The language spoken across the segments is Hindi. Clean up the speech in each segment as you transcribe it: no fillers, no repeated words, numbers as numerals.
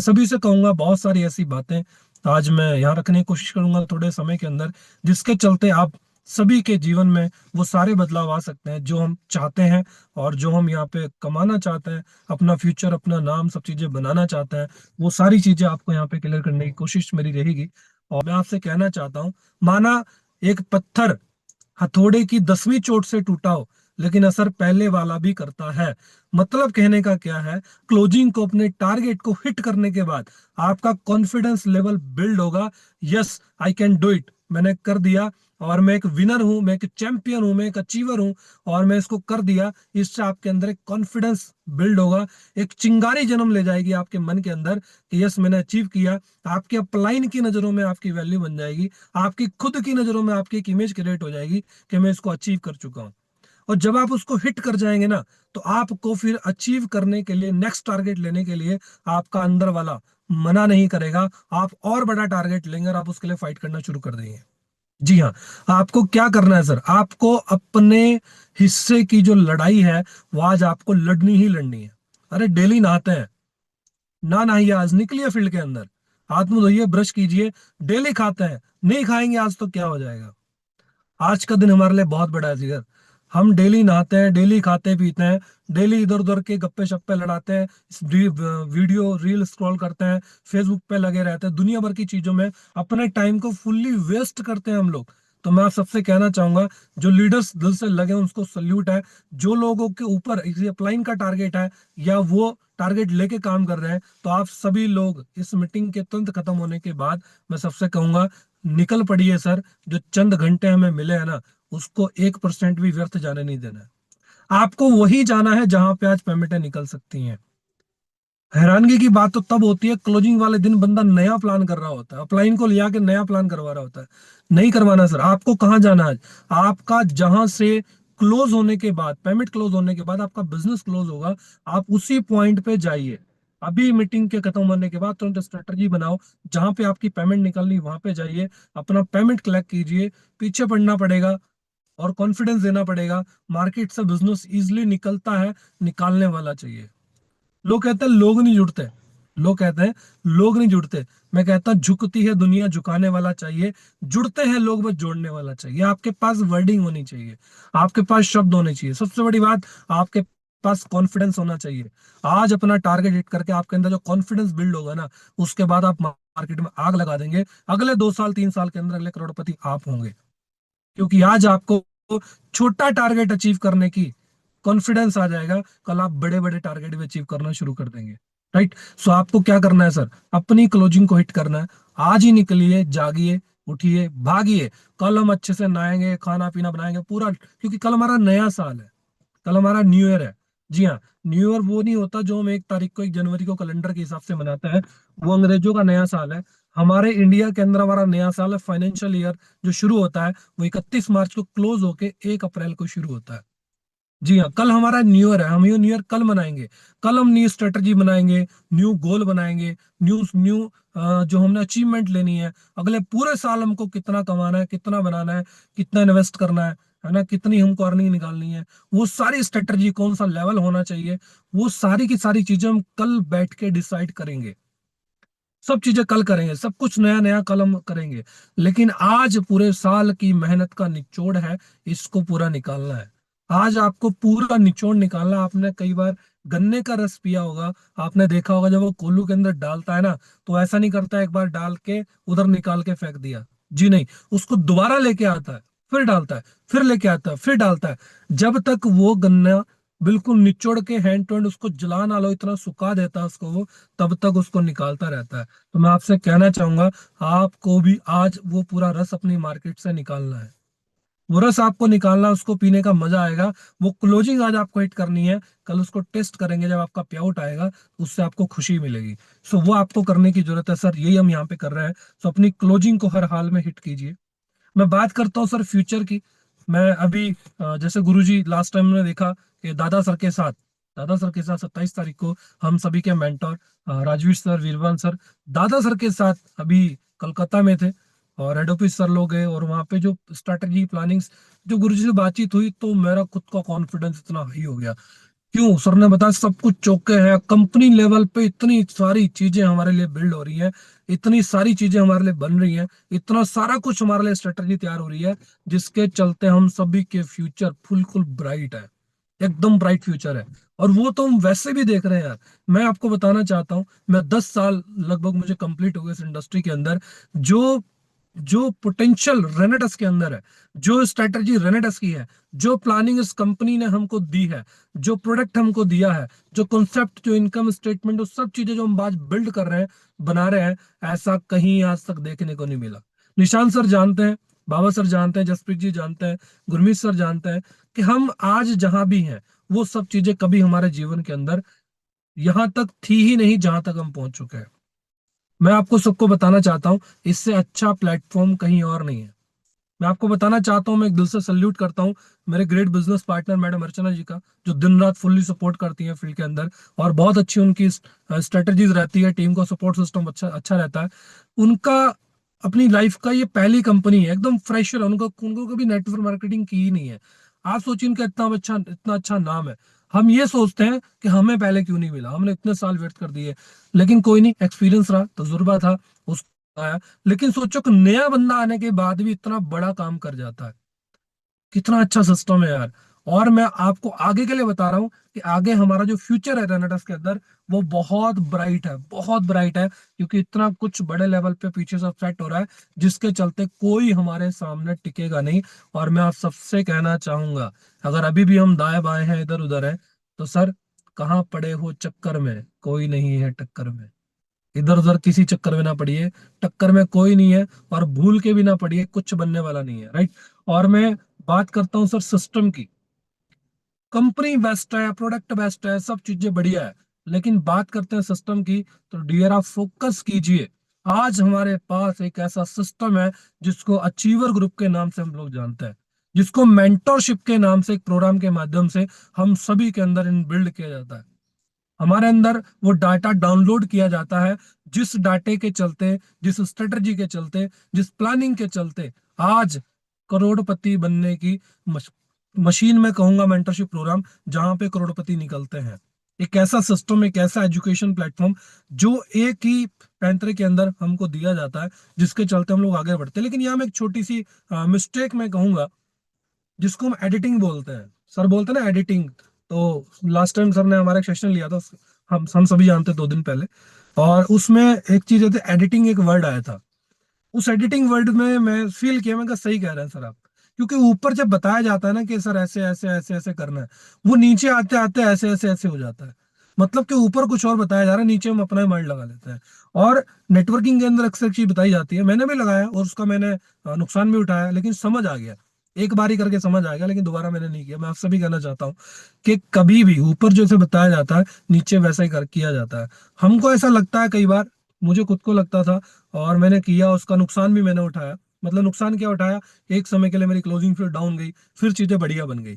सभी से कहूंगा बहुत सारी ऐसी बातें आज मैं यहाँ रखने की कोशिश करूंगा थोड़े समय के अंदर, जिसके चलते आप सभी के जीवन में वो सारे बदलाव आ सकते हैं जो हम चाहते हैं और जो हम यहाँ पे कमाना चाहते हैं, अपना फ्यूचर, अपना नाम, सब चीजें बनाना चाहते हैं। वो सारी चीजें आपको यहाँ पे क्लियर करने की कोशिश मेरी रहेगी। और मैं आपसे कहना चाहता हूँ, माना एक पत्थर हथौड़े की 10वीं चोट से टूटा हो, लेकिन असर पहले वाला भी करता है। मतलब कहने का क्या है, क्लोजिंग को, अपने टारगेट को हिट करने के बाद आपका कॉन्फिडेंस लेवल बिल्ड होगा। Yes, I can do it, मैंने कर दिया, और मैं एक विनर हूं, मैं एक चैंपियन हूं, मैं एक अचीवर हूं, और मैं इसको कर दिया। इससे आपके अंदर एक कॉन्फिडेंस बिल्ड होगा, एक चिंगारी जन्म ले जाएगी आपके मन के अंदर कि यस, मैंने अचीव किया। आपके अपलाइन की नजरों में आपकी वैल्यू बन जाएगी, आपकी खुद की नजरों में आपकी एक इमेज क्रिएट हो जाएगी कि मैं इसको अचीव कर चुका हूं। और जब आप उसको हिट कर जाएंगे ना, तो आपको फिर अचीव करने के लिए, नेक्स्ट टारगेट लेने के लिए आपका अंदर वाला मना नहीं करेगा। आप और बड़ा टारगेट लेंगे और आप उसके लिए फाइट करना शुरू कर देंगे। जी हाँ, आपको क्या करना है सर, आपको अपने हिस्से की जो लड़ाई है वो आज आपको लड़नी ही लड़नी है। अरे डेली नहाते हैं, ना नहाइए आज, निकलिए फील्ड के अंदर, हाथ मुंह धोइए, ब्रश कीजिए। डेली खाते हैं, नहीं खाएंगे आज तो क्या हो जाएगा। आज का दिन हमारे लिए बहुत बड़ा है जिगर। हम डेली नहाते हैं, डेली खाते पीते हैं, डेली इधर उधर के गप्पे शप्पे लड़ाते हैं, वीडियो रील स्क्रॉल करते हैं, फेसबुक पे लगे रहते हैं, दुनिया भर की चीजों में अपने टाइम को फुल्ली वेस्ट करते हैं हम लोग। तो मैं आप सबसे कहना चाहूंगा, जो लीडर्स दिल से लगे हैं, उसको सल्यूट है। जो लोगों के ऊपर अपलाइन का टारगेट है या वो टारगेट लेके काम कर रहे हैं, तो आप सभी लोग इस मीटिंग के तुरंत खत्म होने के बाद मैं सबसे कहूंगा, निकल पड़िए सर। जो चंद घंटे हमें मिले हैं ना, उसको 1% भी व्यर्थ जाने नहीं देना है। आपको वही जाना है जहां पे आज पेमेंटें निकल सकती हैं। हैरानगी की बात तो तब होती है, क्लोजिंग वाले दिन बंदा नया प्लान कर रहा होता है, अपलाइन को लिया के नया प्लान करवा रहा होता है। नहीं करवाना सर। आपको कहाँ जाना है? आपका जहां से क्लोज होने के बाद, पेमेंट क्लोज होने के बाद आपका बिजनेस क्लोज होगा, आप उसी पॉइंट पे जाइए। अभी मीटिंग के खत्म होने के बाद तुरंत स्ट्रेटजी बनाओ, जहां पे आपकी पेमेंट निकलनी वहां पे जाइए, अपना पेमेंट कलेक्ट कीजिए। पीछे पड़ना पड़ेगा और कॉन्फिडेंस देना पड़ेगा। मार्केट से बिजनेस इजिली निकलता है, निकालने वाला चाहिए। लोग कहते हैं लोग नहीं जुड़ते, लोग कहते हैं लोग नहीं जुड़ते। मैं कहता हूं झुकती है दुनिया, झुकाने वाला चाहिए। जुड़ते हैं लोग, बस जोड़ने वाला चाहिए। आपके पास वर्डिंग होनी चाहिए, आपके पास शब्द होने चाहिए, सबसे बड़ी बात आपके पास कॉन्फिडेंस होना चाहिए। आज अपना टारगेट हिट करके आपके अंदर जो कॉन्फिडेंस बिल्ड होगा ना, उसके बाद आप मार्केट में आग लगा देंगे। अगले 2 साल 3 साल के अंदर अगले करोड़पति आप होंगे, क्योंकि आज आपको छोटा टारगेट अचीव करने की कॉन्फिडेंस आ जाएगा, कल आप बड़े बड़े टारगेट भी अचीव करना शुरू कर देंगे। राइट। सो आपको क्या करना है सर, अपनी क्लोजिंग को हिट करना है। आज ही निकलिए, जागिए, उठिए, भागिए। कल हम अच्छे से नहाएंगे, खाना पीना बनाएंगे पूरा, क्योंकि कल हमारा नया साल है, कल हमारा न्यू ईयर है। जी हाँ, न्यू ईयर वो नहीं होता जो हम 1 तारीख को, 1 जनवरी को कैलेंडर के हिसाब से मनाते हैं। वो अंग्रेजों का नया साल है। हमारे इंडिया के अंदर हमारा नया साल है, फाइनेंशियल ईयर जो शुरू होता है वो 31 मार्च को क्लोज होके 1 अप्रैल को शुरू होता है। जी हाँ, कल हमारा न्यू ईयर है, हम ये न्यू ईयर कल मनाएंगे। कल हम न्यू स्ट्रेटजी बनाएंगे, न्यू गोल बनाएंगे, न्यू न्यू जो हमने अचीवमेंट लेनी है। अगले पूरे साल हमको कितना कमाना है, कितना बनाना है, कितना इन्वेस्ट करना है ना, कितनी हमको अर्निंग निकालनी है, वो सारी स्ट्रेटजी, कौन सा लेवल होना चाहिए, वो सारी की सारी चीजें हम कल बैठ के डिसाइड करेंगे। सब चीजें कल करेंगे, सब कुछ नया नया कल हम करेंगे। लेकिन आज पूरे साल की मेहनत का निचोड़ है, इसको पूरा निकालना है। आज आपको पूरा निचोड़ निकालना है। आपने कई बार गन्ने का रस पिया होगा, आपने देखा होगा जब वो कोल्हू के अंदर डालता है ना, तो ऐसा नहीं करता एक बार डाल के उधर निकाल के फेंक दिया। जी नहीं, उसको दोबारा लेके आता है, फिर डालता है, फिर लेके आता है, फिर डालता है, जब तक वो गन्ना बिल्कुल निचोड़ के हैंड टू हैंड, उसको जला ना लो, इतना सुखा देता है उसको वो, तब तक उसको निकालता रहता है। तो मैं आपसे कहना चाहूंगा, आपको भी आज वो पूरा रस अपनी मार्केट से निकालना है। वो रस आपको निकालना, उसको पीने का मजा आएगा। वो क्लोजिंग आज आपको हिट करनी है, कल उसको टेस्ट करेंगे, जब आपका पे आउट आएगा उससे आपको खुशी मिलेगी। सो वो आपको करने की जरूरत है सर, यही हम यहाँ पे कर रहे हैं। सो अपनी क्लोजिंग को हर हाल में हिट कीजिए। मैं बात करता हूँ सर फ्यूचर की। मैं अभी जैसे गुरुजी लास्ट टाइम ने देखा कि दादा सर के साथ 27 तारीख को हम सभी के मेंटोर राजवीर सर, वीरवान सर, दादा सर के साथ अभी कलकत्ता में थे। और हेड ऑफिस सर लोग गए, और वहाँ पे जो स्ट्रेटजी प्लानिंग्स, जो गुरुजी से बातचीत हुई, तो मेरा खुद का कॉन्फिडेंस इतना हाई हो गया क्यों? सर ने बताया सब कुछ चौके है, कंपनी लेवल पे इतनी सारी चीजें हमारे लिए बिल्ड हो रही हैं, इतनी सारी चीजें हमारे लिए बन रही हैं, इतना सारा कुछ हमारे लिए स्ट्रेटजी तैयार हो रही है, जिसके चलते हम सभी के फ्यूचर बिल्कुल ब्राइट है, एकदम ब्राइट फ्यूचर है। और वो तो हम वैसे भी देख रहे हैं यार। मैं आपको बताना चाहता हूँ, मैं 10 साल लगभग मुझे कंप्लीट हो गए इस इंडस्ट्री के अंदर। जो जो पोटेंशियल रेनेटस के अंदर है, जो स्ट्रेटजी रेनेटस की है, जो प्लानिंग इस कंपनी ने हमको दी है, जो प्रोडक्ट हमको दिया है, जो कॉन्सेप्ट, जो इनकम स्टेटमेंट, वो सब चीजें जो हम आज बिल्ड कर रहे हैं, बना रहे हैं, ऐसा कहीं आज तक देखने को नहीं मिला। निशांत सर जानते हैं, बाबा सर जानते हैं, जसप्रीत जी जानते हैं, गुरमीत सर जानते हैं कि हम आज जहां भी हैं, वो सब चीजें कभी हमारे जीवन के अंदर यहां तक थी ही नहीं जहां तक हम पहुंच चुके हैं। मैं आपको सबको बताना चाहता हूँ, इससे अच्छा प्लेटफॉर्म कहीं और नहीं है। मैं आपको बताना चाहता हूँ, मैं एक दिल से सल्यूट करता हूँ मेरे ग्रेट बिजनेस पार्टनर मैडम अर्चना जी का, जो दिन रात फुल्ली सपोर्ट करती हैं फील्ड के अंदर, और बहुत अच्छी उनकी स्ट्रेटजीज रहती है, टीम का सपोर्ट सिस्टम अच्छा अच्छा रहता है उनका। अपनी लाइफ का ये पहली कंपनी है, एकदम फ्रेशर है, उनको उनको कभी नेटवर्क मार्केटिंग की ही नहीं है। आप सोचिए उनका इतना अच्छा नाम है। हम ये सोचते हैं कि हमें पहले क्यों नहीं मिला, हमने इतने साल वेट कर दिए, लेकिन कोई नहीं, एक्सपीरियंस रहा, तजुर्बा था, उसको आया। लेकिन सोचो कि नया बंदा आने के बाद भी इतना बड़ा काम कर जाता है, कितना अच्छा सिस्टम है यार। और मैं आपको आगे के लिए बता रहा हूँ कि आगे हमारा जो फ्यूचर है रेनेडस के अंदर, वो बहुत ब्राइट है, बहुत ब्राइट है, क्योंकि इतना कुछ बड़े लेवल पे पीछे से सेट हो रहा है, जिसके चलते कोई हमारे सामने टिकेगा नहीं। और मैं आप सबसे कहना चाहूंगा, अगर अभी भी हम दाएं बाएं हैं, इधर उधर है, तो सर कहाँ पड़े हो चक्कर में, कोई नहीं है टक्कर में। इधर उधर किसी चक्कर में ना पड़िए, टक्कर में कोई नहीं है, और भूल के भी ना पड़िए, कुछ बनने वाला नहीं है, राइट। और मैं बात करता हूँ सर सिस्टम की, कंपनी बेस्ट है, प्रोडक्ट बेस्ट है, सब चीजें बढ़िया है, लेकिन बात करते हैं सिस्टम की, तो डियर आप फोकस कीजिए। आज हमारे पास एक ऐसा सिस्टम है जिसको अचीवर ग्रुप के नाम से हम लोग जानते हैं, जिसको मेंटरशिप के नाम से एक प्रोग्राम के माध्यम से हम सभी के अंदर इन बिल्ड किया जाता है। हमारे अंदर वो डाटा डाउनलोड किया जाता है, जिस डाटे के चलते, जिस स्ट्रेटजी के चलते, जिस प्लानिंग के चलते आज करोड़पति बनने की मशीन में कहूंगा मेंटरशिप प्रोग्राम, जहां पे करोड़पति निकलते हैं। एक ऐसा सिस्टम, एक ऐसा एजुकेशन प्लेटफॉर्म जो एक ही पैंतरे के अंदर हमको दिया जाता है, जिसके चलते हम लोग आगे बढ़ते हैं। लेकिन यहाँ में एक छोटी सी मिस्टेक मैं कहूंगा, जिसको हम एडिटिंग बोलते हैं, सर बोलते हैं ना एडिटिंग। तो लास्ट टाइम सर ने हमारा एक सेशन लिया था, हम सभी जानते हैं, 2 दिन पहले। और उसमें एक चीज है, एडिटिंग एक वर्ड आया था। उस एडिटिंग वर्ड में मैं फील किया, मैं कहा सही कह रहे हैं सर आप, क्योंकि ऊपर जब बताया जाता है ना कि सर ऐसे ऐसे ऐसे ऐसे करना है, वो नीचे आते आते ऐसे ऐसे ऐसे हो जाता है। मतलब कि ऊपर कुछ और बताया जा रहा है, नीचे हम अपना माइंड लगा लेते हैं। और नेटवर्किंग के अंदर अक्सर चीज बताई जाती है, मैंने भी लगाया और उसका मैंने नुकसान भी उठाया, लेकिन समझ आ गया, एक बारी करके समझ आ गया, लेकिन दोबारा मैंने नहीं किया। मैं आपसे भी कहना चाहता हूँ कि कभी भी ऊपर जैसे बताया जाता है, नीचे वैसा ही कर किया जाता है। हमको ऐसा लगता है कई बार, मुझे खुद को लगता था, और मैंने किया, उसका नुकसान भी मैंने उठाया। मतलब नुकसान क्या उठाया, एक समय के लिए मेरी क्लोजिंग फिर डाउन गई, फिर चीजें बढ़िया बन गई,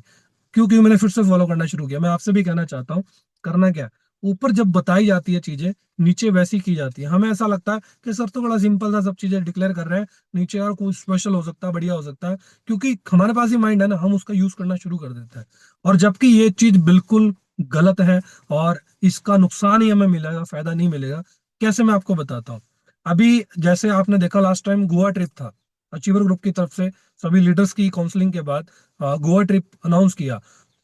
क्योंकि मैंने फिर से फॉलो करना शुरू किया। मैं आपसे भी कहना चाहता हूँ, करना क्या, ऊपर जब बताई जाती है चीजें, नीचे वैसी की जाती है। हमें ऐसा लगता है कि सर तो बड़ा सिंपल था, सब चीजें डिक्लेयर कर रहे हैं, नीचे और कुछ स्पेशल हो सकता है, बढ़िया हो सकता है, क्योंकि हमारे पास ही माइंड है ना, हम उसका यूज करना शुरू कर देते हैं। और जबकि ये चीज बिल्कुल गलत है, और इसका नुकसान ही हमें मिलेगा, फायदा नहीं मिलेगा। कैसे, मैं आपको बताता हूँ। अभी जैसे आपने देखा, लास्ट टाइम गोवा ट्रिप था, अचीवर ग्रुप की तरफ से सभी लीडर्स की काउंसलिंग के बाद गोवा ट्रिप अनाउंस किया,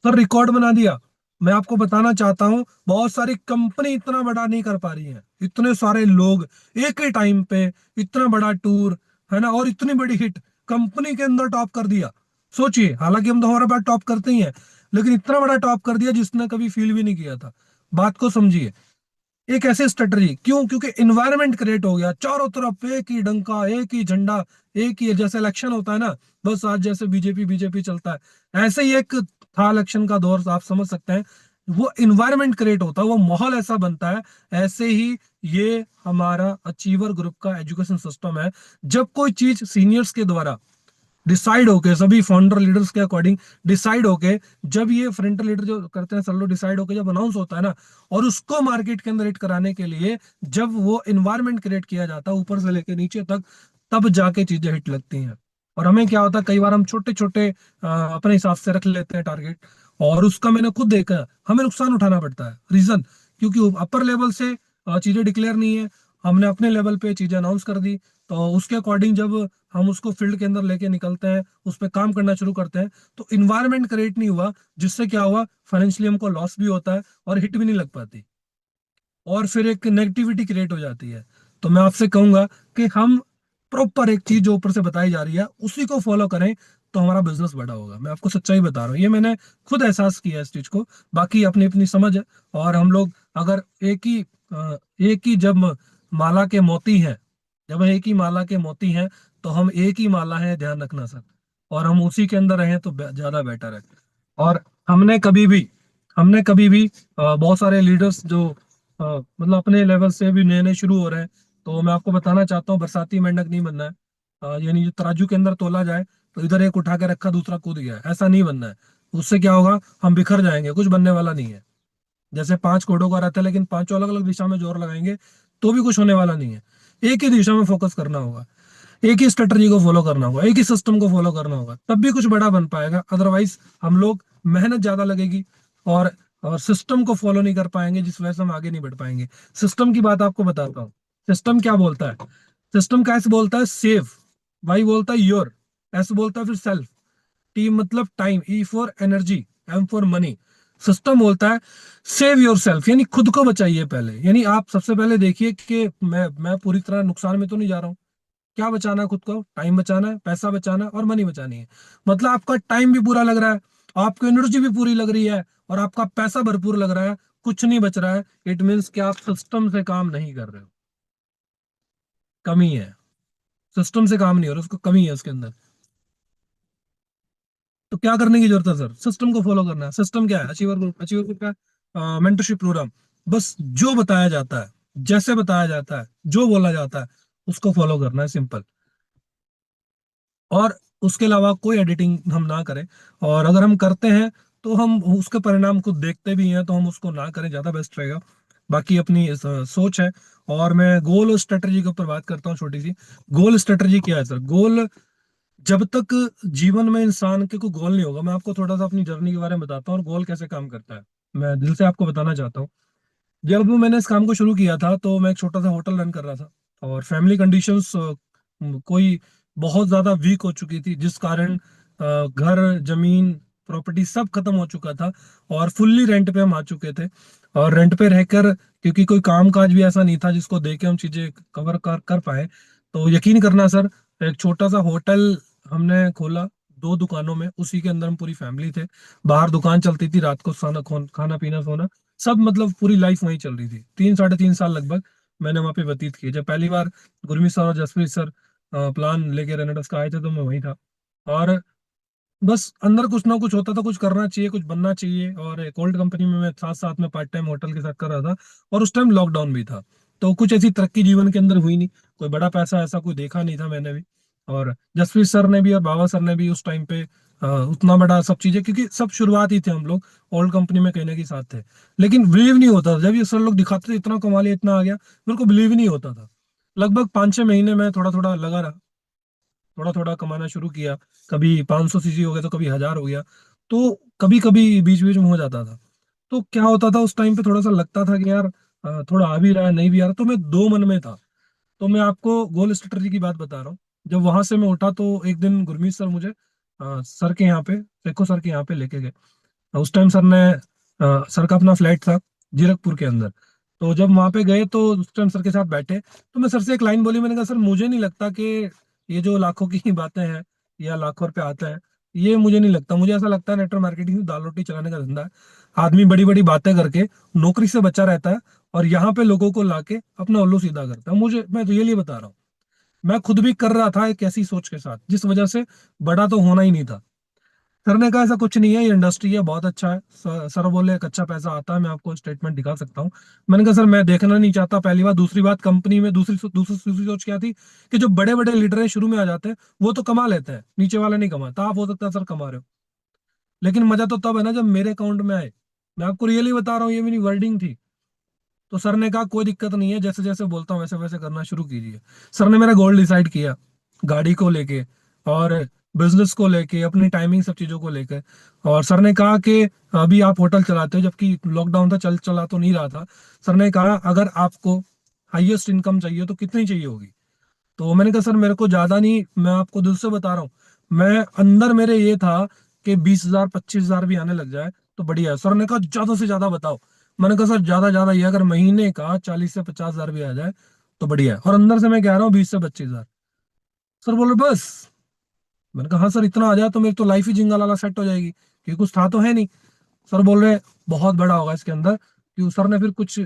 सर रिकॉर्ड बना दिया। मैं आपको बताना चाहता हूँ, बहुत सारी कंपनी इतना बड़ा नहीं कर पा रही है, इतने सारे लोग एक ही टाइम पे, इतना बड़ा टूर, है ना, और इतनी बड़ी हिट कंपनी के अंदर टॉप कर दिया। सोचिए, हालांकि हम तो हमारा बात टॉप करते ही हैं, लेकिन इतना बड़ा टॉप कर दिया जिसने कभी फील भी नहीं किया था। बात को समझिए, एक ऐसी स्ट्रेटजी, क्यों? क्योंकि इन्वायरमेंट क्रिएट हो गया, चारों तरफ एक ही डंका, एक ही झंडा, एक ही, जैसे इलेक्शन होता है ना, बस आज जैसे बीजेपी बीजेपी चलता है, ऐसे ही एक था इलेक्शन का दौर, आप समझ सकते हैं। वो इन्वायरमेंट क्रिएट होता है, वो माहौल ऐसा बनता है। ऐसे ही ये हमारा अचीवर ग्रुप का एजुकेशन सिस्टम है। जब कोई चीज सीनियर्स के द्वारा डिसाइड होके, सभी फाउंडर लीडर्स के अकॉर्डिंग डिसाइड होके, जब ये फ्रंट लीडर जो करते हैं सब लोग डिसाइड होके जब अनाउंस होता है ना, और उसको मार्केट के अंदर हिट कराने के लिए जब वो इन्वायरमेंट क्रिएट किया जाता है ऊपर से लेके नीचे तक, तब जाके चीजें हिट लगती हैं। और हमें क्या होता है, कई बार हम छोटे छोटे अपने हिसाब से रख लेते हैं टारगेट, और उसका मैंने खुद देखा, हमें नुकसान उठाना पड़ता है। रीजन, क्योंकि अपर लेवल से चीजें डिक्लेयर नहीं है, हमने अपने लेवल पे चीजें अनाउंस कर दी, तो उसके अकॉर्डिंग जब हम उसको फील्ड के अंदर लेके निकलते हैं, उस पर काम करना शुरू करते हैं, तो इन्वायरमेंट क्रिएट नहीं हुआ, जिससे क्या हुआ, फाइनेंशियली हमको लॉस भी होता है और हिट भी नहीं लग पाती, और फिर एक नेगेटिविटी क्रिएट हो जाती है। तो मैं आपसे कहूंगा कि हम प्रॉपर एक चीज जो ऊपर से बताई जा रही है उसी को फॉलो करें, तो हमारा बिजनेस बड़ा होगा। मैं आपको सच्चाई बता रहा हूँ, ये मैंने खुद एहसास किया है इस चीज को। बाकी अपनी अपनी समझ है। और हम लोग अगर एक ही जब माला के मोती हैं, जब एक ही माला के मोती हैं, तो हम एक ही माला है, ध्यान रखना सर। और हम उसी के अंदर रहें तो ज्यादा बेटर है। और हमने कभी भी हमने कभी भी बहुत सारे लीडर्स जो मतलब अपने लेवल से भी नए नए शुरू हो रहे हैं, तो मैं आपको बताना चाहता हूँ, बरसाती मेंढक नहीं बनना है। यानी जो तराजू के अंदर तोला जाए, तो इधर एक उठा के रखा, दूसरा कूद गया, ऐसा नहीं बनना है। उससे क्या होगा, हम बिखर जाएंगे, कुछ बनने वाला नहीं है। जैसे 5 घोड़ों का रहता है, लेकिन पांचों अलग अलग दिशा में जोर लगाएंगे तो भी कुछ होने वाला नहीं है। एक ही दिशा में फोकस करना होगा, एक ही स्ट्रेटजी को फॉलो करना होगा, एक ही सिस्टम को फॉलो करना होगा, तब भी कुछ बड़ा बन पाएगा। अदरवाइज हम लोग, मेहनत ज्यादा लगेगी और सिस्टम को फॉलो नहीं कर पाएंगे, जिस वजह से हम आगे नहीं बढ़ पाएंगे। सिस्टम की बात आपको बताता हूँ। सिस्टम क्या बोलता है? सिस्टम का एस बोलता है सेव, वाई बोलता है योर, एस बोलता है फिर सेल्फ, टी मतलब time, E for energy, M for money. System बोलता है सेव योर सेल्फ, यानी खुद को बचाइए पहले। यानी आप सबसे पहले देखिए कि मैं पूरी तरह नुकसान में तो नहीं जा रहा हूँ। क्या बचाना है खुद को? टाइम बचाना है, पैसा बचाना है और मनी बचानी है। मतलब आपका टाइम भी पूरा लग रहा है, आपको एनर्जी भी पूरी लग रही है, और आपका पैसा भरपूर लग रहा है, कुछ नहीं बच रहा है। इट मीन्स कि आप सिस्टम से काम नहीं कर रहे हो, कमी है। सिस्टम से काम नहीं हो रहा, उसको कमी है उसके अंदर। तो क्या करने की जरूरत है सर? सिस्टम को फॉलो करना है। सिस्टम क्या है? अचीवर ग्रुप का मेंटरशिप प्रोग्राम। बस जो बताया जाता है, जैसे बताया जाता है, जो बोला जाता है, उसको फॉलो करना है, सिंपल। और उसके अलावा कोई एडिटिंग हम ना करें। और अगर हम करते हैं तो हम उसके परिणाम को देखते भी हैं, तो हम उसको ना करें, ज्यादा बेस्ट रहेगा। बाकी अपनी सोच है। और मैं गोल और स्ट्रेटजी के ऊपर बात करता हूँ, छोटी सी। गोल स्ट्रेटजी क्या है सर? गोल, जब तक जीवन में इंसान के कोई गोल नहीं होगा, मैं आपको थोड़ा सा अपनी जर्नी के बारे में बताता हूँ और गोल कैसे काम करता है। मैं दिल से आपको बताना चाहता हूँ। जब मैंने इस काम को शुरू किया था, तो मैं एक छोटा सा होटल रन कर रहा था, और फैमिली कंडीशंस कोई बहुत ज्यादा वीक हो चुकी थी, जिस कारण घर, जमीन, प्रॉपर्टी सब खत्म हो चुका था, और फुल्ली रेंट पे हम आ चुके थे। और रेंट पे रहकर, क्योंकि कोई काम काज भी ऐसा नहीं था जिसको दे के हम चीजें कवर कर पाए, तो यकीन करना सर, एक छोटा सा होटल हमने खोला, 2 दुकानों में, उसी के अंदर हम पूरी फैमिली थे। बाहर दुकान चलती थी, रात को खाना पीना सोना, सब मतलब पूरी लाइफ वहीं चल रही थी। 3 साढ़े 3 साल लगभग मैंने वहां पे व्यतीत किए। जब पहली बार गुरमीत सर और जसप्रीत सर प्लान लेके रेनेडस का आए थे, तो मैं वहीं था। और बस अंदर कुछ ना कुछ होता था, कुछ करना चाहिए, कुछ बनना चाहिए। और एक ओल्ड कंपनी में मैं साथ साथ में पार्ट टाइम होटल के साथ कर रहा था, और उस टाइम लॉकडाउन भी था। तो कुछ ऐसी तरक्की जीवन के अंदर हुई नहीं, कोई बड़ा पैसा ऐसा कोई देखा नहीं था मैंने भी। और जसप्रीत सर ने भी और बाबा सर ने भी उस टाइम पे उतना बड़ा सब चीजें, क्योंकि सब शुरुआत ही थे हम लोग, ओल्ड कंपनी में कहने के साथ थे। लेकिन बिलीव नहीं होता था, जब ये सर लोग दिखाते थे इतना कमा लिया, इतना आ गया, मेरे को बिलीव नहीं होता था। लगभग 5 6 महीने में थोड़ा थोड़ा लगा रहा, थोड़ा थोड़ा कमाना शुरू किया। कभी 500 सीसी हो गया, तो कभी 1000 हो गया, तो कभी कभी बीच बीच में हो जाता था। तो क्या होता था, उस टाइम पे थोड़ा सा लगता था कि यार थोड़ा आ भी रहा है, नहीं भी आ रहा, तो मैं दो मन में था। तो मैं आपको गोल स्ट्रेटजी की बात बता रहा हूँ। जब वहां से मैं उठा, तो एक दिन गुरमीत सर मुझे सर के यहाँ पे, सेखो सर के यहाँ पे लेके गए। उस टाइम सर ने सर का अपना फ्लैट था जीरकपुर के अंदर। तो जब वहां पे गए, तो उस टाइम सर के साथ बैठे, तो मैं सर से एक लाइन बोली। मैंने कहा सर, मुझे नहीं लगता कि ये जो लाखों की बातें हैं या लाखों रुपए आता है, ये मुझे नहीं लगता। मुझे ऐसा लगता है नेटवर्क मार्केटिंग से दाल रोटी चलाने का धंधा है। आदमी बड़ी बड़ी बातें करके नौकरी से बचा रहता है, और यहाँ पे लोगों को लाके अपना उल्लू सीधा करता है। मुझे, मैं रियली बता रहा हूँ, मैं खुद भी कर रहा था एक ऐसी सोच के साथ, जिस वजह से बड़ा तो होना ही नहीं था। सर ने कहा ऐसा कुछ नहीं है, ये इंडस्ट्री है, बहुत अच्छा है। सर बोले एक अच्छा पैसा आता है, मैं आपको स्टेटमेंट दिखा सकता हूँ। मैंने कहा सर, मैं देखना नहीं चाहता, पहली बात। दूसरी बात, कंपनी में दूसरी सोच क्या थी, कि जो बड़े बड़े लीडर हैं शुरू में आ जाते हैं, वो तो कमा लेते हैं, नीचे वाले नहीं कमाता। आप हो सकता है सर कमा रहे हो, लेकिन मजा तो तब है ना जब मेरे अकाउंट में आए। मैं आपको रियली बता रहा हूँ, ये मेरी वर्डिंग थी। तो सर ने कहा कोई दिक्कत नहीं है, जैसे जैसे बोलता हूँ वैसे वैसे करना शुरू कीजिए। सर ने मेरा गोल डिसाइड किया गाड़ी को लेके। और बिजनेस को लेके, अपनी टाइमिंग, सब चीजों को लेकर। और सर ने कहा कि अभी आप होटल चलाते हो, जबकि लॉकडाउन था, चला तो नहीं रहा था। सर ने कहा अगर आपको हाईएस्ट इनकम चाहिए तो कितनी चाहिए होगी। तो मैंने कहा सर मेरे को ज्यादा नहीं, मैं आपको दिल से बता रहा हूँ, मैं अंदर मेरे ये था कि 20,000 25,000 भी आने लग जाए तो बढ़िया है। सर ने कहा ज्यादा से ज्यादा बताओ। मैंने कहा सर ज्यादा ज्यादा ये अगर महीने का 40 से 50,000 भी आ जाए तो बढ़िया है। और अंदर से मैं कह रहा हूँ 20 से 25,000। सर बोले बस। मैंने कहा हाँ सर, इतना आ जाए तो मेरी तो लाइफ ही जिंगल वाला सेट हो जाएगी, क्योंकि कुछ था तो है नहीं। सर बोल रहे बहुत बड़ा होगा इसके अंदर। कि सर ने फिर कुछ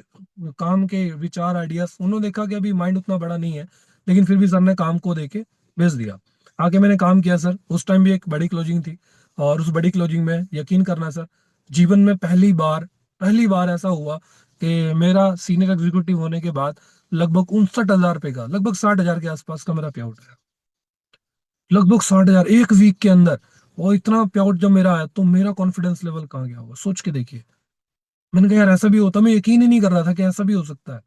काम के विचार, आइडियाज, उन्होंने देखा कि अभी माइंड उतना बड़ा नहीं है, लेकिन फिर भी सर ने काम को देके भेज दिया। आगे मैंने काम किया सर, उस टाइम भी एक बड़ी क्लोजिंग थी। और उस बड़ी क्लोजिंग में यकीन करना सर, जीवन में पहली बार ऐसा हुआ कि मेरा सीनियर एग्जीक्यूटिव होने के बाद लगभग 59,000 रुपये का, लगभग 60,000 के आसपास का मेरा पे आउट है। लगभग 60,000 एक वीक के अंदर। और इतना पे आउट जब मेरा आया तो मेरा कॉन्फिडेंस लेवल कहाँ गया होगा, सोच के देखिए। मैंने कहा यार ऐसा भी होता, मैं यकीन ही नहीं कर रहा था कि ऐसा भी हो सकता है।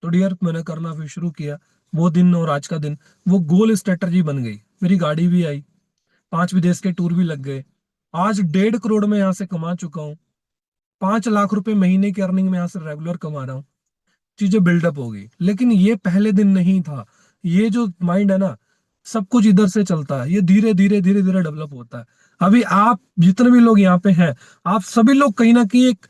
तो डियर मैंने करना फिर शुरू किया। वो दिन और आज का दिन, वो गोल स्ट्रेटजी बन गई। मेरी गाड़ी भी आई, 5 विदेश के टूर भी लग गए। आज 1.5 करोड़ में यहाँ से कमा चुका हूँ। 5 लाख रुपए महीने की अर्निंग में यहाँ से रेगुलर कमा रहा हूँ। चीजें बिल्डअप हो गई, लेकिन ये पहले दिन नहीं था। ये जो माइंड है ना, सब कुछ इधर से चलता है, ये धीरे धीरे धीरे धीरे डेवलप होता है। अभी आप जितने भी लोग यहाँ पे हैं, आप सभी लोग कहीं ना कहीं एक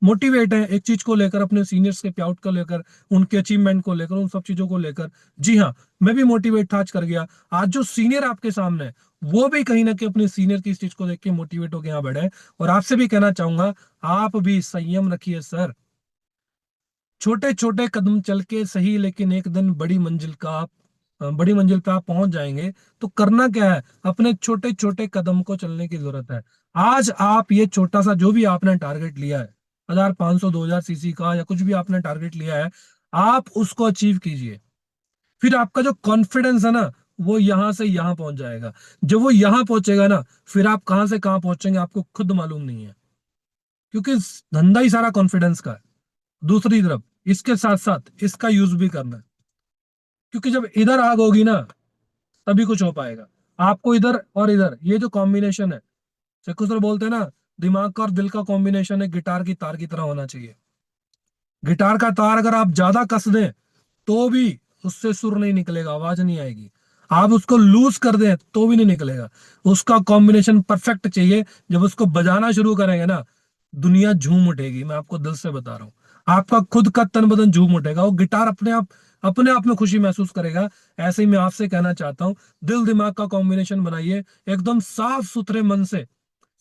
मोटिवेट है एक चीज को लेकर, अपने सीनियर्स के प्याउट को लेकर, उनके अचीवमेंट को लेकर, उन सब चीजों को लेकर। जी हाँ, मैं भी मोटिवेट था, आज कर गया। आज जो सीनियर आपके सामने है, वो भी कहीं ना कहीं अपने सीनियर की इस चीज को देख के मोटिवेट होकर यहाँ बढ़े। और आपसे भी कहना चाहूंगा, आप भी संयम रखिए सर। छोटे छोटे कदम चल के सही, लेकिन एक दिन बड़ी मंजिल पे आप पहुंच जाएंगे। तो करना क्या है, अपने छोटे छोटे कदम को चलने की जरूरत है। आज आप ये छोटा सा जो भी आपने टारगेट लिया है, 1,500 2,000 सीसी का, या कुछ भी आपने टारगेट लिया है, आप उसको अचीव कीजिए। फिर आपका जो कॉन्फिडेंस है ना, वो यहां से यहां पहुंच जाएगा। जब वो यहां पहुंचेगा ना, फिर आप कहां से कहां पहुंचेंगे आपको खुद मालूम नहीं है। क्योंकि धंधा ही सारा कॉन्फिडेंस का है। दूसरी तरफ इसके साथ साथ इसका यूज भी करना है। क्योंकि जब इधर आग होगी ना, तभी कुछ हो पाएगा। आपको इधर और इधर ये जो कॉम्बिनेशन है, सेकू सर बोलते हैं ना, दिमाग का और दिल का कॉम्बिनेशन है गिटार की तार की तरह होना चाहिए। गिटार का तार अगर आप ज्यादा कस दें तो भी उससे सुर नहीं निकलेगा, आवाज नहीं आएगी। आप उसको लूज कर दें तो भी नहीं निकलेगा। उसका कॉम्बिनेशन परफेक्ट चाहिए। जब उसको बजाना शुरू करेंगे ना, दुनिया झूम उठेगी, मैं आपको दिल से बता रहा हूँ। आपका खुद का तन बदन झूम उठेगा, वो गिटार अपने आप में खुशी महसूस करेगा। ऐसे ही मैं आपसे कहना चाहता हूँ, दिल दिमाग का कॉम्बिनेशन बनाइए, एकदम साफ सुथरे मन से,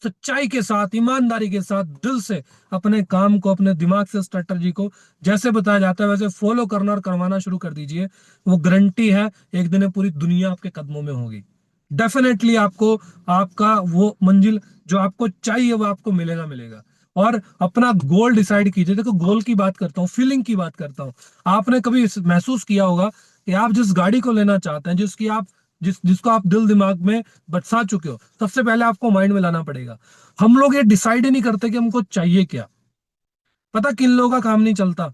सच्चाई के साथ, ईमानदारी के साथ, दिल से अपने काम को, अपने दिमाग से स्ट्रेटजी को जैसे बताया जाता है वैसे फॉलो करना और करवाना शुरू कर दीजिए। वो गारंटी है, एक दिन ये पूरी दुनिया आपके कदमों में होगी। डेफिनेटली आपको आपका वो मंजिल जो आपको चाहिए वो आपको मिलेगा मिलेगा। और अपना गोल डिसाइड कीजिए। देखो, गोल की बात करता हूँ, फीलिंग की बात करता हूँ। आपने कभी महसूस किया होगा कि आप जिस गाड़ी को लेना चाहते हैं, जिसको आप दिल दिमाग में बसा चुके हो, सबसे पहले आपको माइंड में लाना पड़ेगा। हम लोग ये डिसाइड ही नहीं करते कि हमको चाहिए क्या। पता किन लोगों का काम नहीं चलता,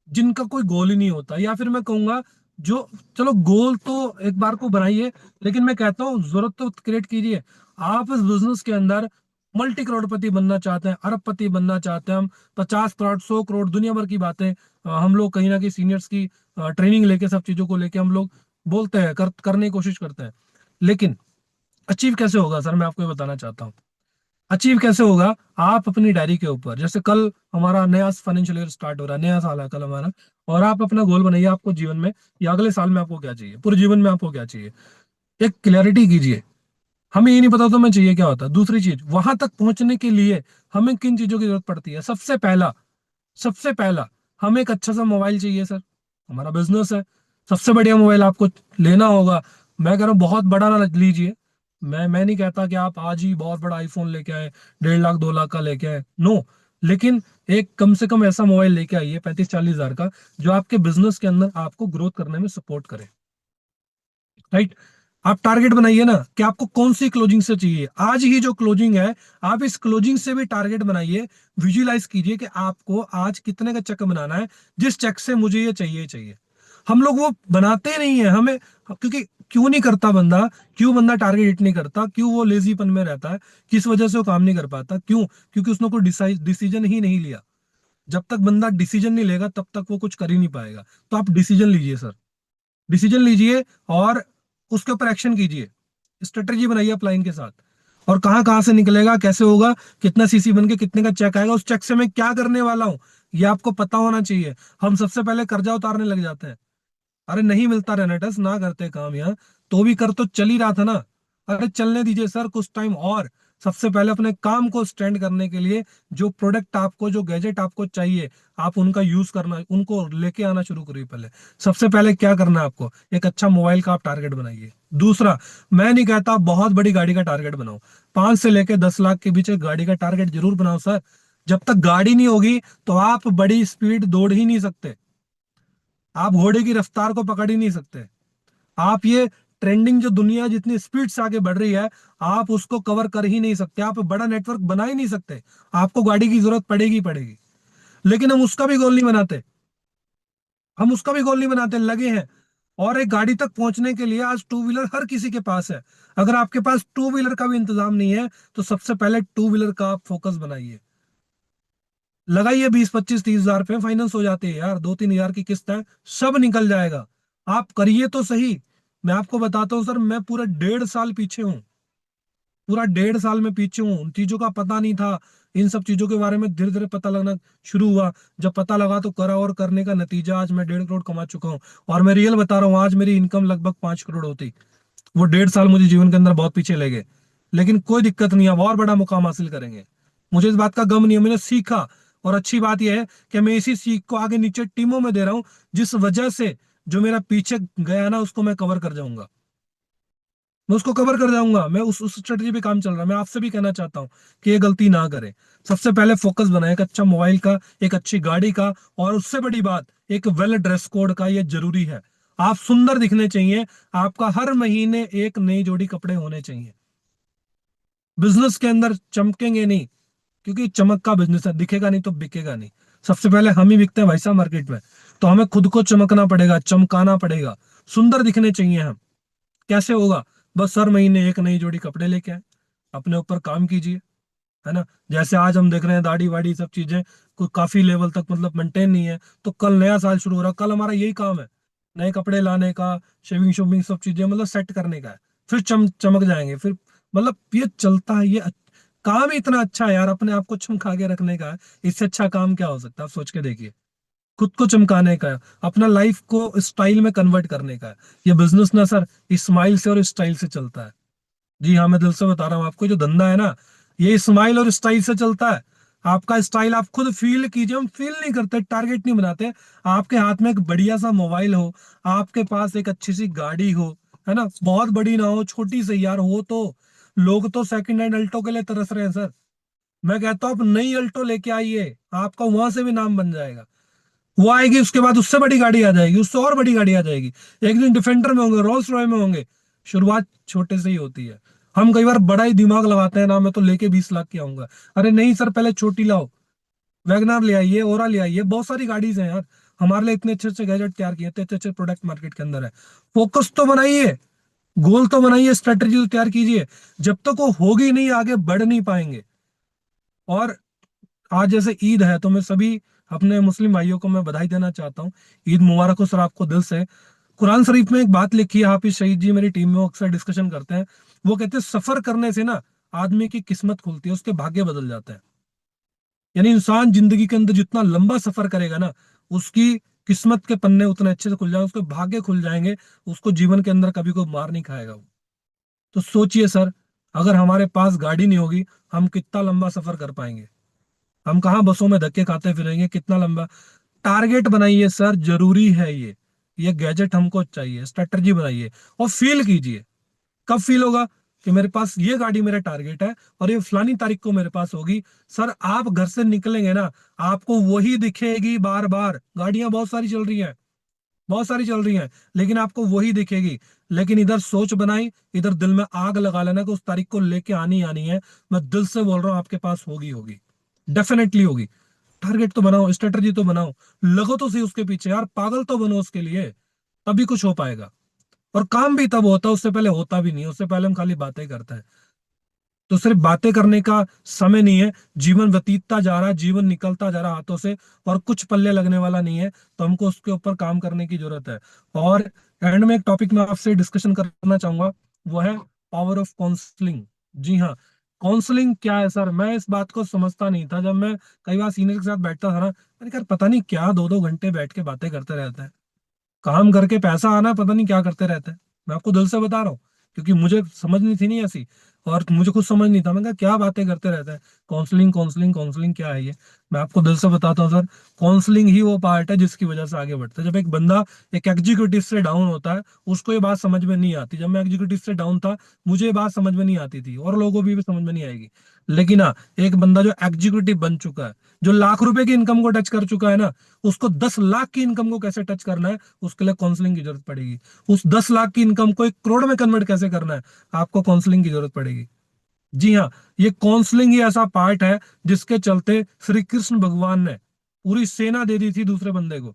जिनका कोई गोल ही नहीं होता, या फिर मैं कहूंगा जो, चलो गोल तो एक बार को बनाइए, लेकिन मैं कहता हूँ जरूरत तो क्रिएट कीजिए। आप इस बिजनेस के अंदर मल्टी करोड़पति बनना चाहते हैं, अरबपति बनना चाहते हैं, हम 50 करोड़ 100 करोड़ दुनिया भर की बातें हम लोग कहीं ना कहीं सीनियर्स की ट्रेनिंग लेके, सब चीजों को लेके हम लोग बोलते हैं, करने की कोशिश करते हैं। लेकिन अचीव कैसे होगा सर, मैं आपको ये बताना चाहता हूँ। अचीव कैसे होगा, आप अपनी डायरी के ऊपर, जैसे कल हमारा नया फाइनेंशियल ईयर स्टार्ट हो रहा है, नया साल है कल हमारा, और आप अपना गोल बनाइए, आपको जीवन में या अगले साल में आपको क्या चाहिए, पूरे जीवन में आपको क्या चाहिए, एक क्लैरिटी कीजिए। हमें ये नहीं पता तो हमें चाहिए क्या होता है। दूसरी चीज, वहां तक पहुंचने के लिए हमें किन चीजों की जरूरत पड़ती है। सबसे पहला हमें एक अच्छा सा मोबाइल चाहिए सर। हमारा बिजनेस है, सबसे बढ़िया मोबाइल आपको लेना होगा। मैं कह रहा हूँ बहुत बड़ा ना लीजिए। मैं नहीं कहता कि आप आज ही बहुत बड़ा आईफोन लेके आए, 1.5 लाख 2 लाख का लेके आए, नो। लेकिन एक कम से कम ऐसा मोबाइल लेके आइए 35 40 हजार का, जो आपके बिजनेस के अंदर आपको ग्रोथ करने में सपोर्ट करे। राइट। आप टारगेट बनाइए ना कि आपको कौन सी क्लोजिंग से चाहिए। आज ही जो क्लोजिंग है, आप इस क्लोजिंग से भी टारगेट बनाइए। विजुअलाइज कीजिए कि आपको आज कितने का चेक बनाना है, जिस चेक से मुझे ये चाहिए ही चाहिए। हम लोग वो बनाते नहीं है। हमें क्योंकि क्यों नहीं करता बंदा, क्यों बंदा टारगेट हिट नहीं करता, क्यों वो लेजीपन में रहता है, किस वजह से वो काम नहीं कर पाता, क्यों? क्योंकि उसने कोई डिसीजन ही नहीं लिया। जब तक बंदा डिसीजन नहीं लेगा तब तक वो कुछ कर ही नहीं पाएगा। तो आप डिसीजन लीजिए सर, डिसीजन लीजिए और उसके ऊपर एक्शन कीजिए, स्ट्रेटेजी बनाइए अपलाइन के साथ। और कहाँ कहाँ से निकलेगा, कैसे होगा, कितना सीसी बन के कितने का चेक आएगा, उस चेक से मैं क्या करने वाला हूँ, ये आपको पता होना चाहिए। हम सबसे पहले कर्जा उतारने लग जाते हैं। अरे नहीं मिलता रेनेटस ना करते काम यहाँ, तो भी कर तो चल ही रहा था ना। अरे चलने दीजिए सर कुछ टाइम और। सबसे पहले अपने काम को स्टैंड करने के लिए जो प्रोडक्ट आपको, जो गैजेट आपको चाहिए, आप उनका यूज करना, उनको लेके आना शुरू करिए पहले। सबसे पहले क्या करना है आपको, एक अच्छा मोबाइल का आप टारगेट बनाइए। दूसरा, मैं नहीं कहता बहुत बड़ी गाड़ी का टारगेट बनाओ, 5 से लेके 10 लाख के बीच एक गाड़ी का टारगेट जरूर बनाओ सर। जब तक गाड़ी नहीं होगी तो आप बड़ी स्पीड दौड़ ही नहीं सकते, आप घोड़े की रफ्तार को पकड़ ही नहीं सकते। आप ये ट्रेंडिंग जो दुनिया जितनी स्पीड से आगे बढ़ रही है, आप उसको कवर कर ही नहीं सकते, आप बड़ा नेटवर्क बना ही नहीं सकते। आपको गाड़ी की जरूरत पड़ेगी पड़ेगी, लेकिन हम उसका भी गोल नहीं बनाते, हम उसका भी गोल नहीं बनाते, लगे हैं। और एक गाड़ी तक पहुंचने के लिए आज टू व्हीलर हर किसी के पास है। अगर आपके पास टू व्हीलर का भी इंतजाम नहीं है तो सबसे पहले टू व्हीलर का आप फोकस बनाइए। लगाइए 20, 25, 30 हजार पे फाइनेंस हो जाते हैं यार, 2, 3 हजार की किस्त है, सब निकल जाएगा। आप करिए तो सही। मैं आपको बताता हूँ सर, मैं पूरा 1.5 साल पीछे हूँ, पूरा 1.5 साल में पीछे हूँ। उन चीजों का पता नहीं था, इन सब चीजों के बारे में धीरे धीरे पता लगना शुरू हुआ। जब पता लगा तो करा, और करने का नतीजा आज मैं 1.5 करोड़ कमा चुका हूँ। और मैं रियल बता रहा हूँ, आज मेरी इनकम लगभग 5 करोड़ होती। वो 1.5 साल मुझे जीवन के अंदर बहुत पीछे ले गए, लेकिन कोई दिक्कत नहीं, अब और बड़ा मुकाम हासिल करेंगे। मुझे इस बात का गम नहीं है, मैंने सीखा। और अच्छी बात यह है कि मैं इसी सीख को आगे नीचे टीमों में दे रहा हूँ, जिस वजह से जो मेरा पीछे गया ना उसको मैं कवर कर जाऊंगा, मैं उसको कवर कर जाऊंगा। मैं उस स्ट्रेटजी पे काम चल रहा है। मैं आपसे भी कहना चाहता हूँ कि ये गलती ना करें। सबसे पहले फोकस बनाए एक अच्छा मोबाइल का, एक अच्छी गाड़ी का, और उससे बड़ी बात एक वेल ड्रेस कोड का, ये जरूरी है। आप सुंदर दिखने चाहिए, आपका हर महीने एक नई जोड़ी कपड़े होने चाहिए। बिजनेस के अंदर चमकेंगे नहीं, क्योंकि चमक का बिजनेस है, दिखेगा नहीं तो बिकेगा नहीं। सबसे पहले हम ही बिकते हैं भाई साहब मार्केट में, तो हमें खुद को चमकना पड़ेगा, चमकाना पड़ेगा, सुंदर दिखने चाहिए हम। कैसे होगा? बस हर महीने एक नई जोड़ी कपड़े लेके आए, अपने ऊपर काम कीजिए, है ना। जैसे आज हम देख रहे हैं दाढ़ी वाड़ी सब चीजें कोई काफी लेवल तक मतलब मेंटेन नहीं है, तो कल नया साल शुरू हो रहा है, कल हमारा यही काम है, नए कपड़े लाने का, शेविंग शोविंग सब चीजें मतलब सेट करने का है। फिर चमक जाएंगे फिर। मतलब ये चलता है, काम ही इतना अच्छा है यार, अपने आप को चमका के रखने का है। इससे अच्छा काम क्या हो सकता है, आप सोच के देखिए। खुद को चमकाने का है, अपना लाइफ को स्टाइल में कन्वर्ट करने का है। ये बिजनेस ना सर स्माइल से और स्टाइल से चलता है। जी हाँ, मैं दिल से बता रहा हूँ आपको, जो धंधा है ना, ये स्माइल और स्टाइल से चलता है। आपका स्टाइल आप खुद फील कीजिए, हम फील नहीं करते, टारगेट नहीं बनाते। आपके हाथ में एक बढ़िया सा मोबाइल हो, आपके पास एक अच्छी सी गाड़ी हो, है ना, बहुत बड़ी ना हो, छोटी सी यार हो, तो लोग तो सेकंड हैंड अल्टो के लिए तरस रहे हैं सर। मैं कहता हूँ आप नई अल्टो लेके आइए, आपका वहां से भी नाम बन जाएगा। वो आएगी, उसके बाद उससे बड़ी गाड़ी आ जाएगी, उससे और बड़ी गाड़ी आ जाएगी। एक दिन डिफेंडर में होंगे, रोल्स रॉय में होंगे। शुरुआत छोटे से ही होती है। हम कई बार बड़ा ही दिमाग लगाते हैं ना, मैं तो लेके 20 लाख की आऊंगा। अरे नहीं सर, पहले छोटी लाओ, वैगनार ले आइए, ओरा ले आइए, बहुत सारी गाड़ीज हैं यार। हमारे लिए इतने अच्छे अच्छे गैजेट तैयार किए, इतने अच्छे अच्छे प्रोडक्ट मार्केट के अंदर है। फोकस तो बनाइए, गोल तो बनाइए, स्ट्रेटेजी तो तैयार कीजिए। जब तक वो होगी नहीं, आगे बढ़ नहीं पाएंगे। और आज जैसे ईद है, तो मैं सभी अपने मुस्लिम भाइयों को मैं बधाई देना चाहता हूँ। ईद मुबारक हो सर आपको दिल से। कुरान शरीफ में एक बात लिखी है, हाफिज शहीद जी मेरी टीम में वो अक्सर डिस्कशन करते हैं। वो कहते हैं सफर करने से ना आदमी की किस्मत खुलती है, उसके भाग्य बदल जाते हैं। यानी इंसान जिंदगी के अंदर जितना लंबा सफर करेगा ना, उसकी किस्मत के पन्ने उतने अच्छे से खुल जाएंगे, उसके भाग्य खुल जाएंगे। उसको जीवन के अंदर कभी कोई मार नहीं खाएगा वो। तो सोचिए सर, अगर हमारे पास गाड़ी नहीं होगी, हम कितना लंबा सफर कर पाएंगे? हम कहाँ बसों में धक्के खाते फिरेंगे, कितना लंबा। टारगेट बनाइए सर, जरूरी है ये गैजेट हमको चाहिए, स्ट्रेटजी बनाइए और फील कीजिए। कब फील होगा कि मेरे पास ये गाड़ी मेरा टारगेट है और ये फलानी तारीख को मेरे पास होगी। सर आप घर से निकलेंगे ना, आपको वही दिखेगी बार बार। गाड़ियां बहुत सारी चल रही हैं, बहुत सारी चल रही हैं, लेकिन आपको वही दिखेगी। लेकिन इधर सोच बनाई, इधर दिल में आग लगा लेना कि उस तारीख को लेके आनी आनी है। मैं दिल से बोल रहा हूँ, आपके पास होगी होगी, डेफिनेटली होगी। टारगेट तो बनाओ, स्ट्रेटजी तो बनाओ, लगो तो सही उसके पीछे यार, पागल तो बनो उसके लिए, तभी कुछ हो पाएगा। और काम भी तब होता है, उससे पहले होता भी नहीं है, उससे पहले हम खाली बातें करते हैं। तो सिर्फ बातें करने का समय नहीं है, जीवन व्यतीतता जा रहा है, जीवन निकलता जा रहा है हाथों से, और कुछ पल्ले लगने वाला नहीं है, तो हमको उसके ऊपर काम करने की जरूरत है। और एंड में एक टॉपिक मैं आपसे डिस्कशन करना चाहूंगा, वो है पावर ऑफ काउंसलिंग। जी हाँ, काउंसलिंग क्या है सर, मैं इस बात को समझता नहीं था। जब मैं कई बार सीनियर के साथ बैठता था ना, मैंने कहा पता नहीं क्या 2-2 घंटे बैठ के बातें करते रहते हैं, काम करके पैसा आना पता नहीं क्या करते रहते हैं। मैं आपको दिल से बता रहा हूँ, क्योंकि मुझे समझ नहीं थी नहीं ऐसी, और मुझे कुछ समझ नहीं था। मैं कहा क्या बातें करते रहते हैं, काउंसलिंग काउंसलिंग काउंसलिंग क्या है ये। मैं आपको दिल से बताता हूँ सर, काउंसलिंग ही वो पार्ट है जिसकी वजह से आगे बढ़ता है। जब एक बंदा एक एग्जीक्यूटिव से डाउन होता है, उसको ये बात समझ में नहीं आती। जब मैं एग्जीक्यूटिव से डाउन था, मुझे ये बात समझ में नहीं आती थी, और लोगों को भी समझ में नहीं आएगी। लेकिन हाँ, एक बंदा जो एग्जीक्यूटिव बन चुका है, जो लाख रुपए की इनकम को टच कर चुका है ना, उसको 10 लाख की इनकम को कैसे टच करना है, उसके लिए काउंसलिंग की जरूरत पड़ेगी। उस 10 लाख की इनकम को 1 करोड़ में कन्वर्ट कैसे करना है, आपको काउंसलिंग की जरूरत पड़ेगी। जी हाँ, ये काउंसलिंग ही ऐसा पार्ट है जिसके चलते श्री कृष्ण भगवान ने पूरी सेना दे दी थी दूसरे बंदे को,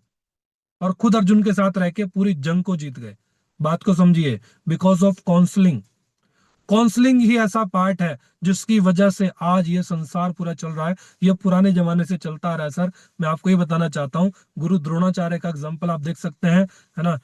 और खुद अर्जुन के साथ रह के पूरी जंग को जीत गए। बात को समझिए, बिकॉज ऑफ काउंसलिंग। काउंसलिंग ही ऐसा पार्ट है जिसकी वजह से आज ये संसार पूरा चल रहा है। ये पुराने जमाने से चलता आ रहा है सर। मैं आपको ये बताना चाहता हूँ, गुरु द्रोणाचार्य का एग्जाम्पल आप देख सकते हैं, है ना।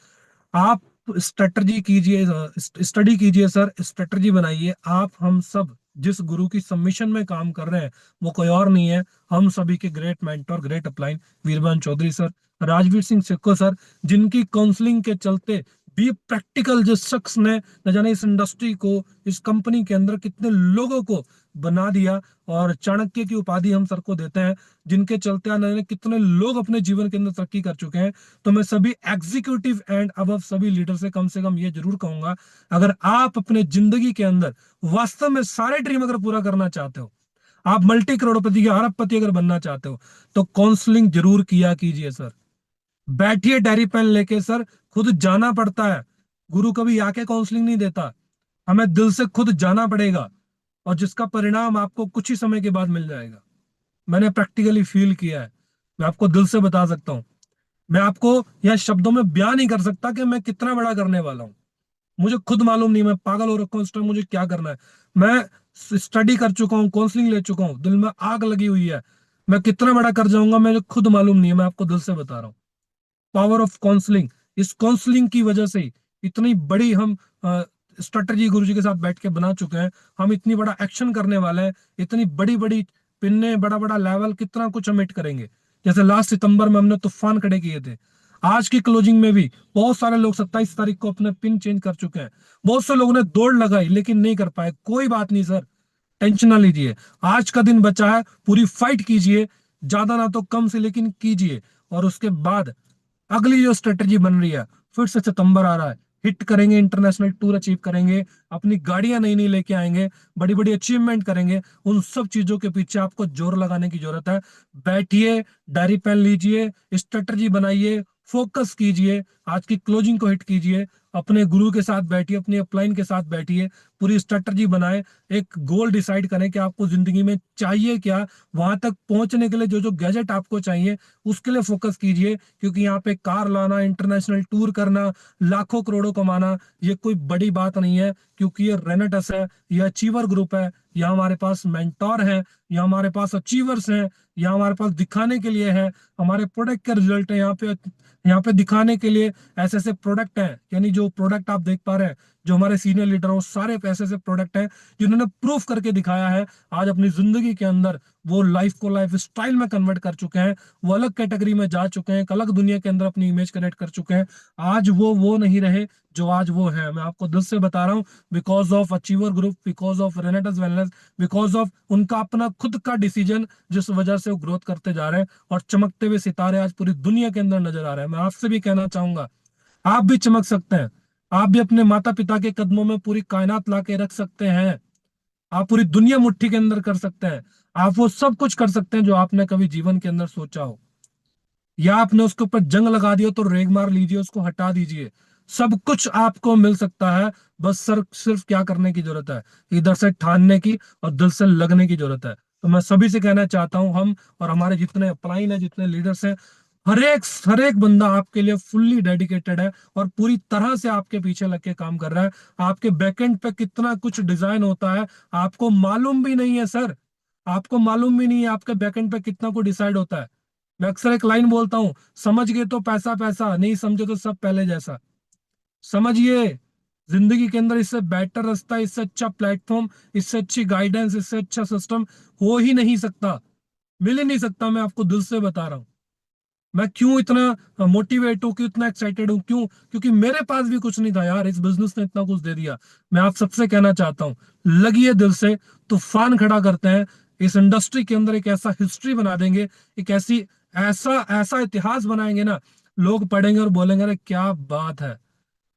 आप स्ट्रेटजी कीजिए, स्टडी कीजिए सर, स्ट्रेटजी बनाइए। आप हम सब जिस गुरु की सबमिशन में काम कर रहे हैं, वो कोई और नहीं है, हम सभी के great mentor, great upline Virbhadra Chaudhary sir, Rajveer Singh Sikko sir, जिनकी काउंसलिंग के चलते भी प्रैक्टिकल जिस शख्स ने न जाने इस इंडस्ट्री को, इस कंपनी के अंदर कितने लोगों को बना दिया, और चाणक्य की उपाधि हम सर को देते हैं, जिनके चलते न जाने कितने लोग अपने जीवन के अंदर तरक्की कर चुके हैं। तो मैं सभी एग्जीक्यूटिव एंड अब सभी लीडर से कम ये जरूर कहूंगा, अगर आप अपने जिंदगी के अंदर वास्तव में सारे ड्रीम अगर पूरा करना चाहते हो, आप मल्टी करोड़पति या अरबपति अगर बनना चाहते हो, तो काउंसलिंग जरूर किया कीजिए सर। बैठिए डायरी पेन लेके सर, खुद जाना पड़ता है। गुरु कभी आके काउंसलिंग नहीं देता, हमें दिल से खुद जाना पड़ेगा, और जिसका परिणाम आपको कुछ ही समय के बाद मिल जाएगा। मैंने प्रैक्टिकली फील किया है, मैं आपको दिल से बता सकता हूँ। मैं आपको यह शब्दों में बयान नहीं कर सकता कि मैं कितना बड़ा करने वाला हूँ। मुझे खुद मालूम नहीं, मैं पागल हो रखा हूँ इस टाइम, मुझे क्या करना है। मैं स्टडी कर चुका हूँ, काउंसलिंग ले चुका हूँ, दिल में आग लगी हुई है। मैं कितना बड़ा कर जाऊंगा मुझे खुद मालूम नहीं है, मैं आपको दिल से बता रहा हूँ। पावर ऑफ काउंसलिंग, इस काउंसलिंग की वजह से ही इतनी बड़ी हम स्ट्रेटजी गुरुजी के साथ बैठ के बना चुके हैं। हम इतनी बड़ा एक्शन करने वाले हैं, इतनी बड़ी बड़ी पिन्ने, बड़ा बड़ा लेवल, कितना कुछ हम हिट करेंगे। जैसे लास्ट सितंबर में हमने तूफान खड़े किए थे, आज की क्लोजिंग में भी बहुत सारे लोग 27 तारीख को अपने पिन चेंज कर चुके हैं। बहुत से लोगों ने दौड़ लगाई लेकिन नहीं कर पाए, कोई बात नहीं सर, टेंशन ना लीजिए। आज का दिन बचा है, पूरी फाइट कीजिए, ज्यादा ना तो कम से, लेकिन कीजिए। और उसके बाद अगली जो स्ट्रेटेजी बन रही है, फिर से सितंबर आ रहा है, हिट करेंगे, इंटरनेशनल टूर अचीव करेंगे, अपनी गाड़ियां नई नई लेके आएंगे, बड़ी बड़ी अचीवमेंट करेंगे। उन सब चीजों के पीछे आपको जोर लगाने की जरूरत है। बैठिए, डायरी पेन लीजिए, स्ट्रेटेजी बनाइए, फोकस कीजिए, आज की क्लोजिंग को हिट कीजिए, अपने गुरु के साथ बैठिए, अपने अपलाइन के साथ बैठिए, पूरी स्ट्रेटजी बनाए, एक गोल डिसाइड करें कि आपको जिंदगी में चाहिए क्या, वहां तक पहुंचने के लिए जो जो गैजेट आपको चाहिए उसके लिए फोकस कीजिए। क्योंकि यहाँ पे कार लाना, इंटरनेशनल टूर करना, लाखों करोड़ों कमाना, ये कोई बड़ी बात नहीं है, क्योंकि ये रेनेटस है, ये अचीवर ग्रुप है, यहाँ हमारे पास मेंटोर है, यहाँ हमारे पास अचीवर्स हैं, यहाँ हमारे पास दिखाने के लिए है, हमारे प्रोडक्ट के रिजल्ट है यहाँ पे दिखाने के लिए। ऐसे ऐसे प्रोडक्ट हैं, यानी जो प्रोडक्ट आप देख पा रहे हैं, जो हमारे सीनियर लीडर, वो सारे ऐसे ऐसे प्रोडक्ट हैं जिन्होंने प्रूफ करके दिखाया है आज अपनी जिंदगी के अंदर। वो लाइफ को लाइफ स्टाइल में कन्वर्ट कर चुके हैं, वो अलग कैटेगरी में जा चुके हैं, एक अलग दुनिया के अंदर अपनी इमेज क्रिएट कर चुके हैं। आज वो नहीं रहे जो आज वो है, मैं आपको दिल से बता रहा हूँ। Because of achiever group, because of रेनेटस wellness, because of उनका अपना खुद का डिसीजन, जिस वजह से वो ग्रोथ करते जा रहे हैं, और चमकते हुए सितारे आज पूरी दुनिया के अंदर नजर आ रहे हैं। मैं आपसे भी कहना चाहूंगा, आप भी चमक सकते हैं, आप भी अपने माता पिता के कदमों में पूरी कायनात ला के रख सकते हैं, आप पूरी दुनिया मुट्ठी के अंदर कर सकते हैं, आप वो सब कुछ कर सकते हैं जो आपने कभी जीवन के अंदर सोचा हो। या आपने उसके ऊपर जंग लगा दिया तो रेग मार लीजिए, उसको हटा दीजिए, सब कुछ आपको मिल सकता है। बस सर सिर्फ क्या करने की जरूरत है, इधर से ठानने की और दिल से लगने की जरूरत है। तो मैं सभी से कहना चाहता हूं, हम और हमारे जितने अपलाइन है, जितने लीडर्स हैं, हर एक बंदा आपके लिए फुल्ली डेडिकेटेड है और पूरी तरह से आपके पीछे लग के काम कर रहा है। आपके बैकएंड पे कितना कुछ डिजाइन होता है आपको मालूम भी नहीं है सर। आपको मालूम भी नहीं है आपके बैकएंड पे कितना कुछ डिसाइड होता है। मैं अक्सर एक लाइन बोलता हूँ, समझ गए तो पैसा पैसा, नहीं समझे तो सब पहले जैसा। समझिए, जिंदगी के अंदर इससे बेटर रास्ता, इससे अच्छा प्लेटफॉर्म, इससे अच्छी गाइडेंस, इससे अच्छा सिस्टम हो ही नहीं सकता, मिल ही नहीं सकता। मैं आपको दिल से बता रहा हूँ। मैं क्यों इतना मोटिवेट हूँ, क्यों इतना एक्साइटेड हूँ, क्यों? क्योंकि मेरे पास भी कुछ नहीं था यार, इस बिजनेस ने इतना कुछ दे दिया। मैं आप सबसे कहना चाहता हूँ, लगिए दिल से, तूफान खड़ा करते हैं। इस इंडस्ट्री के अंदर एक ऐसा हिस्ट्री बना देंगे, एक ऐसी ऐसा ऐसा इतिहास बनाएंगे ना, लोग पढ़ेंगे और बोलेंगे अरे क्या बात है,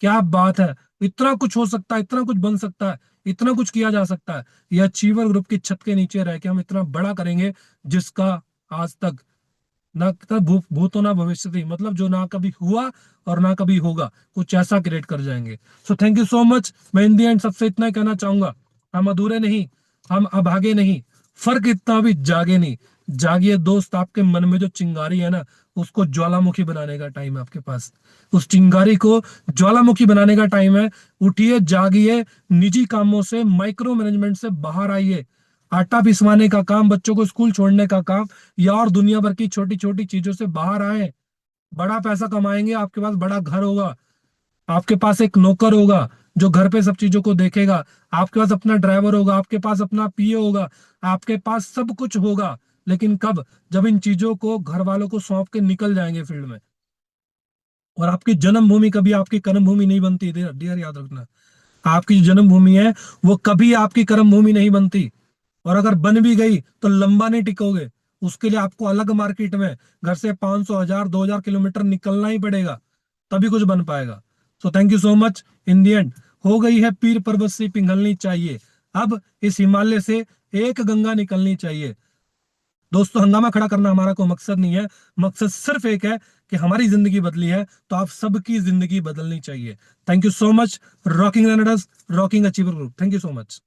क्या बात है। इतना कुछ हो सकता है, इतना कुछ बन सकता है, इतना कुछ किया जा सकता है। ये अचीवर ग्रुप की छत के नीचे रह के हम इतना बड़ा करेंगे जिसका आज तक ना कभी भूतो ना भविष्य थी, मतलब जो ना कभी हुआ और ना कभी होगा, कुछ ऐसा क्रिएट कर जाएंगे। So thank you so much. मैं इन दी एंड सबसे इतना ही कहना चाहूंगा, हम अधूरे नहीं, हम अभागे नहीं, फर्क इतना भी जागे नहीं। जागिए दोस्त, आपके मन में जो चिंगारी है ना, उसको ज्वालामुखी बनाने का टाइम है आपके पास। उस चिंगारी को ज्वालामुखी बनाने का टाइम है। उठिए, जागिए, निजी कामों से, माइक्रो मैनेजमेंट से बाहर आइए। आटा पिसवाने का काम, बच्चों को स्कूल छोड़ने का काम, या और दुनिया भर की छोटी छोटी चीजों से बाहर आए। बड़ा पैसा कमाएंगे, आपके पास बड़ा घर होगा, आपके पास एक नौकर होगा जो घर पे सब चीजों को देखेगा, आपके पास अपना ड्राइवर होगा, आपके पास अपना पीए होगा, आपके पास सब कुछ होगा। लेकिन कब? जब इन चीजों को घर वालों को सौंप के निकल जाएंगे फील्ड में। और आपकी जन्मभूमि कभी आपकी कर्म भूमि नहीं बनती, डियर याद रखना। आपकी जो जन्मभूमि है वो कभी आपकी कर्म भूमि नहीं बनती। और अगर बन भी गई तो लंबा नहीं टिकोगे। उसके लिए आपको अलग मार्केट में घर से 500, 1000, 2000 किलोमीटर निकलना ही पड़ेगा, तभी कुछ बन पाएगा। So thank you so much. In the and, हो गई है पीर पर्वत से पिघलनी चाहिए, अब इस हिमालय से एक गंगा निकलनी चाहिए। दोस्तों, हंगामा खड़ा करना हमारा कोई मकसद नहीं है। मकसद सिर्फ एक है कि हमारी जिंदगी बदली है तो आप सबकी जिंदगी बदलनी चाहिए। Thank you so much. Rocking runners, rocking achiever group, thank you so much.